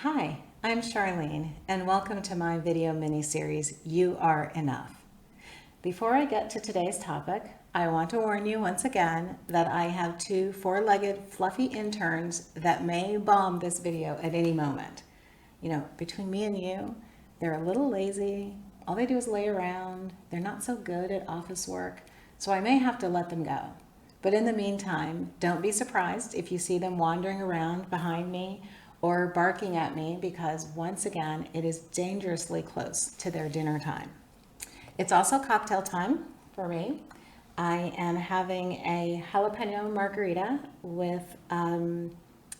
Hi, I'm Charlene, and welcome to my video mini-series, You Are Enough. Before I get to today's topic, I want to warn you once again that I have two four-legged fluffy interns that may bomb this video at any moment. You know, between me and you, they're a little lazy. All they do is lay around. They're not so good at office work, so I may have to let them go. But in the meantime, don't be surprised if you see them wandering around behind me or barking at me, because once again, it is dangerously close to their dinner time. It's also cocktail time for me. I am having a jalapeno margarita with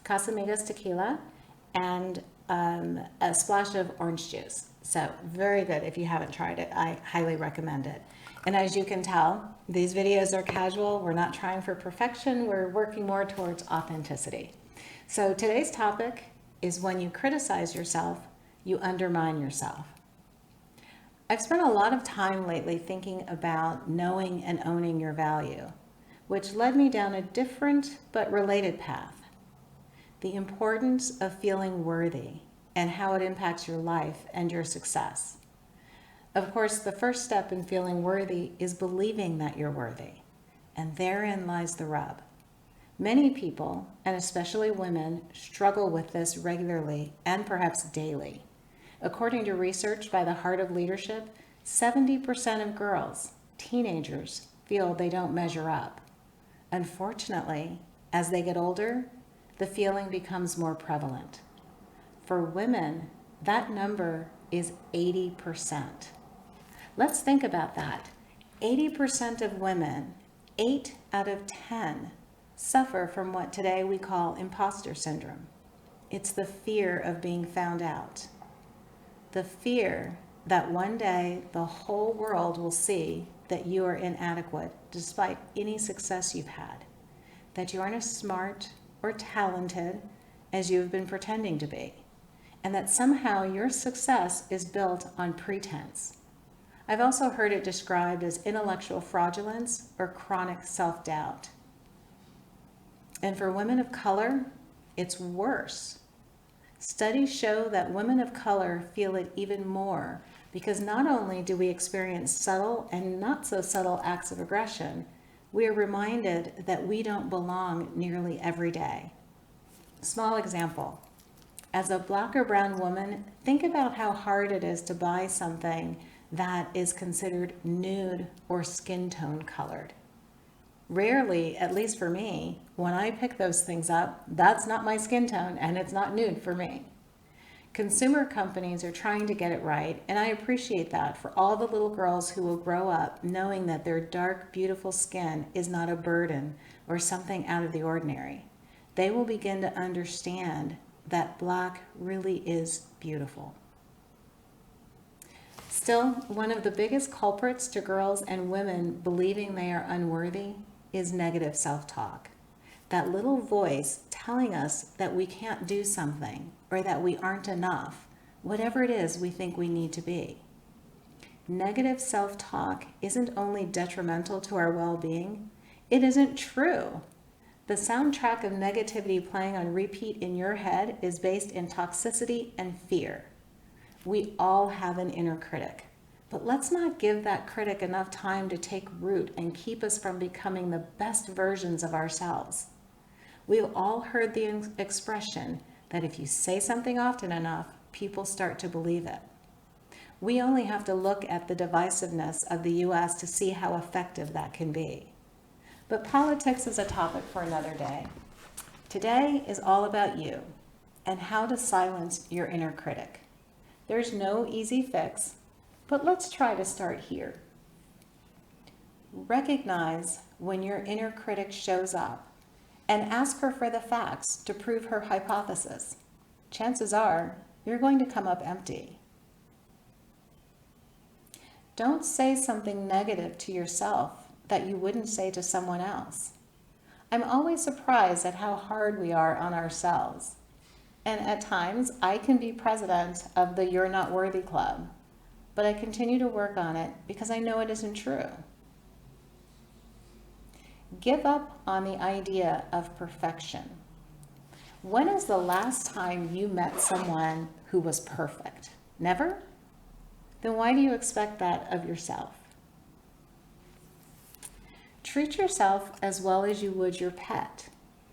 Casamigos tequila and a splash of orange juice. So very good. If you haven't tried it, I highly recommend it. And as you can tell, these videos are casual. We're not trying for perfection. We're working more towards authenticity. So today's topic is when you criticize yourself, you undermine yourself. I've spent a lot of time lately thinking about knowing and owning your value, which led me down a different but related path. The importance of feeling worthy and how it impacts your life and your success. Of course, the first step in feeling worthy is believing that you're worthy, and therein lies the rub. Many people, and especially women, struggle with this regularly and perhaps daily. According to research by the Heart of Leadership, 70% of girls, teenagers, feel they don't measure up. Unfortunately, as they get older, the feeling becomes more prevalent. For women, that number is 80%. Let's think about that. 80% of women, 8 out of 10, suffer from what today we call imposter syndrome. It's the fear of being found out. The fear that one day the whole world will see that you are inadequate despite any success you've had, that you aren't as smart or talented as you've been pretending to be, and that somehow your success is built on pretense. I've also heard it described as intellectual fraudulence or chronic self-doubt. And for women of color, it's worse. Studies show that women of color feel it even more because not only do we experience subtle and not so subtle acts of aggression, we are reminded that we don't belong nearly every day. Small example. As a Black or brown woman, think about how hard it is to buy something that is considered nude or skin tone colored. Rarely, at least for me, when I pick those things up, that's not my skin tone and it's not nude for me. Consumer companies are trying to get it right, and I appreciate that for all the little girls who will grow up knowing that their dark, beautiful skin is not a burden or something out of the ordinary. They will begin to understand that Black really is beautiful. Still, one of the biggest culprits to girls and women believing they are unworthy is negative self-talk. That little voice telling us that we can't do something or that we aren't enough, whatever it is we think we need to be. Negative self-talk isn't only detrimental to our well-being, it isn't true. The soundtrack of negativity playing on repeat in your head is based in toxicity and fear. We all have an inner critic. But let's not give that critic enough time to take root and keep us from becoming the best versions of ourselves. We've all heard the expression that if you say something often enough, people start to believe it. We only have to look at the divisiveness of the US to see how effective that can be. But politics is a topic for another day. Today is all about you and how to silence your inner critic. There's no easy fix, but let's try to start here. Recognize when your inner critic shows up and ask her for the facts to prove her hypothesis. Chances are you're going to come up empty. Don't say something negative to yourself that you wouldn't say to someone else. I'm always surprised at how hard we are on ourselves. And at times, I can be president of the You're Not Worthy Club, but I continue to work on it because I know it isn't true. Give up on the idea of perfection. When is the last time you met someone who was perfect? Never? Then why do you expect that of yourself? Treat yourself as well as you would your pet.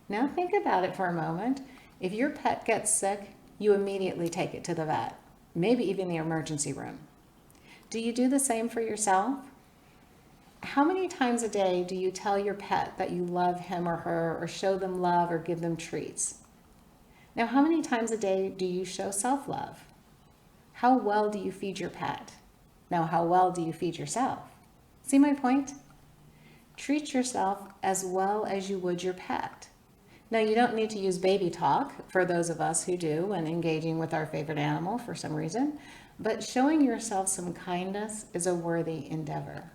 Now think about it for a moment. If your pet gets sick, you immediately take it to the vet, maybe even the emergency room. Do you do the same for yourself? How many times a day do you tell your pet that you love him or her, or show them love or give them treats? Now, how many times a day do you show self-love? How well do you feed your pet? Now, how well do you feed yourself? See my point? Treat yourself as well as you would your pet. Now, you don't need to use baby talk for those of us who do when engaging with our favorite animal for some reason, but showing yourself some kindness is a worthy endeavor.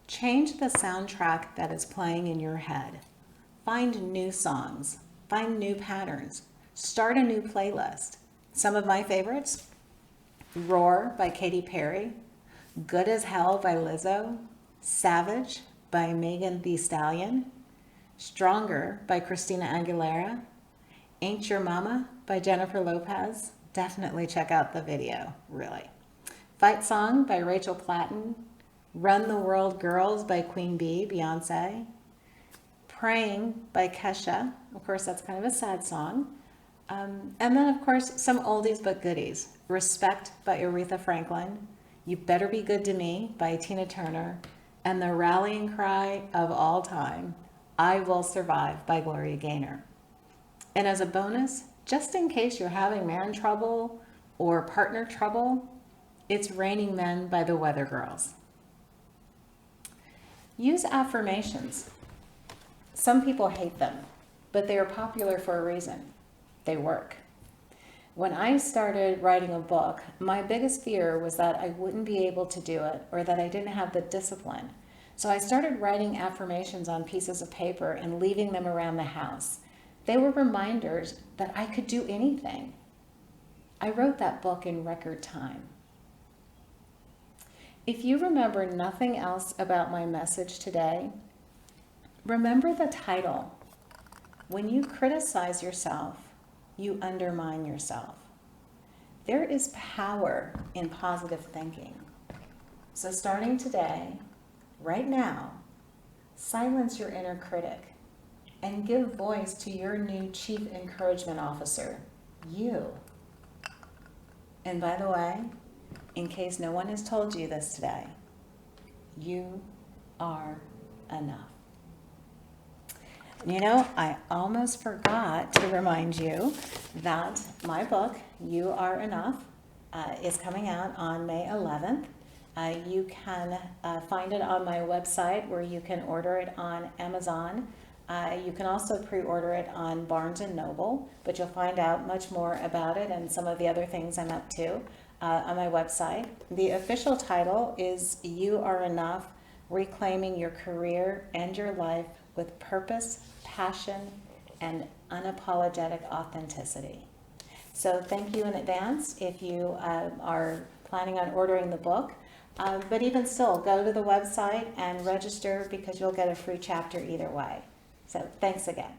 Change the soundtrack that is playing in your head. Find new songs. Find new patterns. Start a new playlist. Some of my favorites: Roar by Katy Perry, Good as Hell by Lizzo, Savage by Megan Thee Stallion, Stronger by Christina Aguilera, Ain't Your Mama by Jennifer Lopez. Definitely check out the video, really. Fight Song by Rachel Platten, Run the World Girls by Queen Bee, Beyonce, Praying by Kesha. Of course, that's kind of a sad song. And then, of course, some oldies but goodies. Respect by Aretha Franklin, You Better Be Good to Me by Tina Turner, and the rallying cry of all time, I Will Survive by Gloria Gaynor. And as a bonus, just in case you're having man trouble or partner trouble, it's Raining Men by the Weather Girls. Use affirmations. Some people hate them, but they are popular for a reason. They work. When I started writing a book, my biggest fear was that I wouldn't be able to do it, or that I didn't have the discipline. So I started writing affirmations on pieces of paper and leaving them around the house. They were reminders that I could do anything. I wrote that book in record time. If you remember nothing else about my message today, remember the title. When you criticize yourself, you undermine yourself. There is power in positive thinking. So starting today, right now, silence your inner critic and give voice to your new Chief Encouragement Officer, you. And by the way, in case no one has told you this today, you are enough. You know, I almost forgot to remind you that my book, You Are Enough, is coming out on May 11th. You can find it on my website, where you can order it on Amazon. You can also pre-order it on Barnes & Noble, but you'll find out much more about it and some of the other things I'm up to on my website. The official title is You Are Enough, Reclaiming Your Career and Your Life with Purpose, Passion, and Unapologetic Authenticity. So thank you in advance if you are planning on ordering the book. But even still, go to the website and register, because you'll get a free chapter either way. So thanks again.